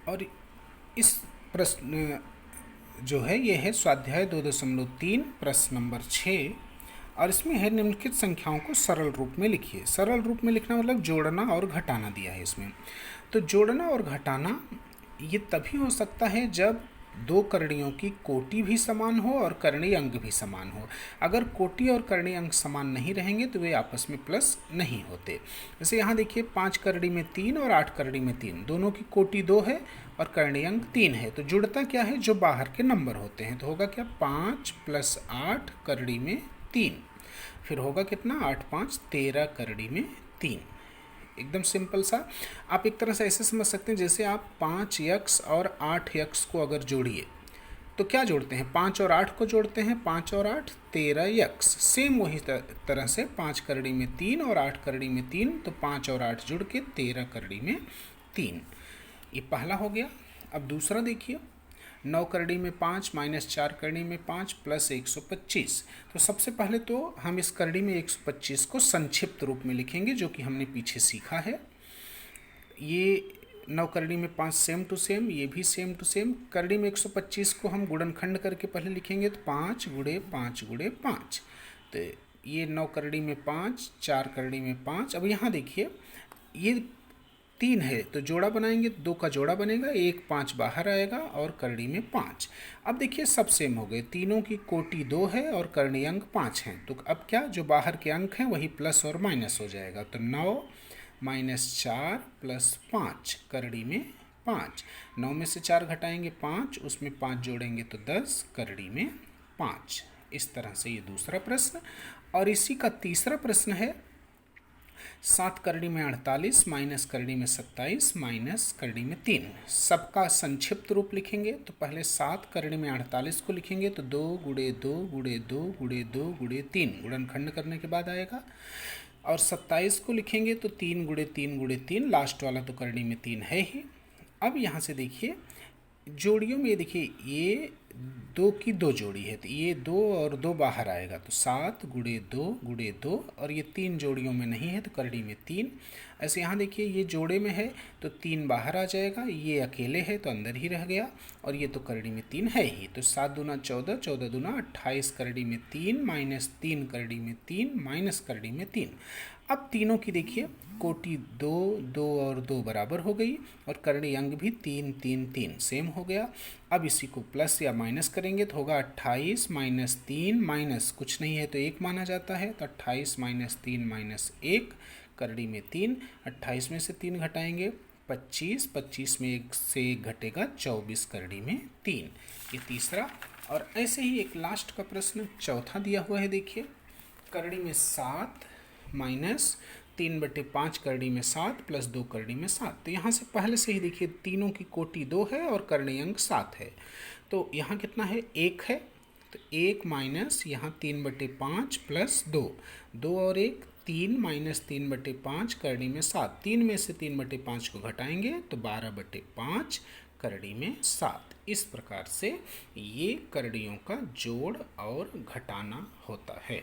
और इस प्रश्न जो है ये है स्वाध्याय 2.3 प्रश्न नंबर 6, और इसमें है निम्नलिखित संख्याओं को सरल रूप में लिखिए। सरल रूप में लिखना मतलब जोड़ना और घटाना दिया है इसमें। तो जोड़ना और घटाना ये तभी हो सकता है जब दो करणियों की कोटि भी समान हो और करणीय अंक भी समान हो। अगर कोटि और करणीय अंक समान नहीं रहेंगे तो वे आपस में प्लस नहीं होते। जैसे यहाँ देखिए 5 करड़ी में 3 और 8 करड़ी में 3, दोनों की कोटि 2 है और करणीय अंक 3 है। तो जुड़ता क्या है, जो बाहर के नंबर होते हैं। तो होगा क्या, 5 + 8 करड़ी में 3, फिर होगा कितना, 8 × 5 = 13 करड़ी में 3। एकदम सिंपल सा। आप एक तरह से ऐसे समझ सकते हैं जैसे आप 5 यक्स और 8 यक्स को अगर जोड़िए तो क्या जोड़ते हैं, 5 और 8 को जोड़ते हैं, 5 और 8 13 यक्स। सेम वही तरह से 5 करड़ी में 3 और 8 करड़ी में 3, तो 5 और 8 जुड़ के 13 करड़ी में 3। ये पहला हो गया। अब दूसरा देखिए, 9 करड़ी में 5 - 4 करड़ी में 5 + 125। तो सबसे पहले तो हम इस करड़ी में 125 को संक्षिप्त रूप में लिखेंगे, जो कि हमने पीछे सीखा है। ये 9 करड़ी में 5 सेम टू सेम, ये भी सेम टू सेम। करड़ी में 125 को हम गुणनखंड करके पहले लिखेंगे, तो 5 × 5 × 5। तो ये 9 करड़ी में 5, 4 करड़ी में 5। अब यहाँ देखिए ये 3 है तो जोड़ा बनाएंगे, 2 का जोड़ा बनेगा, 1 5 बाहर आएगा और करड़ी में 5। अब देखिए सब सेम हो गए, तीनों की कोटि 2 है और करणीय अंक 5 हैं। तो अब क्या, जो बाहर के अंक हैं वही प्लस और माइनस हो जाएगा। तो 9 - 4 + 5 करड़ी में 5। 9 में से 4 घटाएंगे 5, उसमें 5 जोड़ेंगे तो 10 करड़ी में 5। इस तरह से ये दूसरा प्रश्न। और इसी का तीसरा प्रश्न है 7 करड़ी में 48 माइनस करड़ी में 27 माइनस करड़ी में 3। सबका संक्षिप्त रूप लिखेंगे। तो पहले 7 करड़ी में 48 को लिखेंगे तो 2 × 2 × 2 × 2 × 3 गुणनखंड करने के बाद आएगा। और 27 को लिखेंगे तो 3 × 3 × 3, लास्ट वाला तो करड़ी में 3 है ही। अब यहाँ से देखिए जोड़ियों में, देखिए ये 2 की 2 जोड़ी है तो ये 2 और 2 बाहर आएगा, तो 7 × 2 × 2, और ये 3 जोड़ियों में नहीं है तो करड़ी में 3। ऐसे यहाँ देखिए ये जोड़े में है तो 3 बाहर आ जाएगा, ये अकेले है तो अंदर ही रह गया, और ये तो करड़ी में 3 है ही। तो 7 दूना 14, 14 दूना 28 करड़ी में 3 माइनस 3 करड़ी में 3 माइनस करड़ी में 3। अब तीनों की देखिए कोटि 2 2 और 2 बराबर हो गई, और करणीय अंक भी 3 3 3 सेम हो गया। अब इसी को प्लस या माइनस करेंगे तो होगा 28 - 3 माइनस कुछ नहीं है तो 1 माना जाता है, तो 28 - 3 - 1 करड़ी में 3। 28 में से 3 घटाएंगे 25, 25 में 1 से 1 घटेगा 24 करड़ी में 3। ये तीसरा। और ऐसे ही एक लास्ट का प्रश्न चौथा दिया हुआ है। देखिए करड़ी में 7 माइनस 3/5 करड़ी में 7 + 2 करड़ी में 7। तो यहाँ से पहले से ही देखिए तीनों की कोटि 2 है और करणीय अंक 7 है। तो यहाँ कितना है, 1 है, तो 1 माइनस यहाँ 3/5 + 2, 2 और 1 3 माइनस 3/5 करड़ी में 7। 3 में से 3/5 को घटाएंगे तो 12/5 करड़ी में 7। इस प्रकार से ये करड़ियों का जोड़ और घटाना होता है।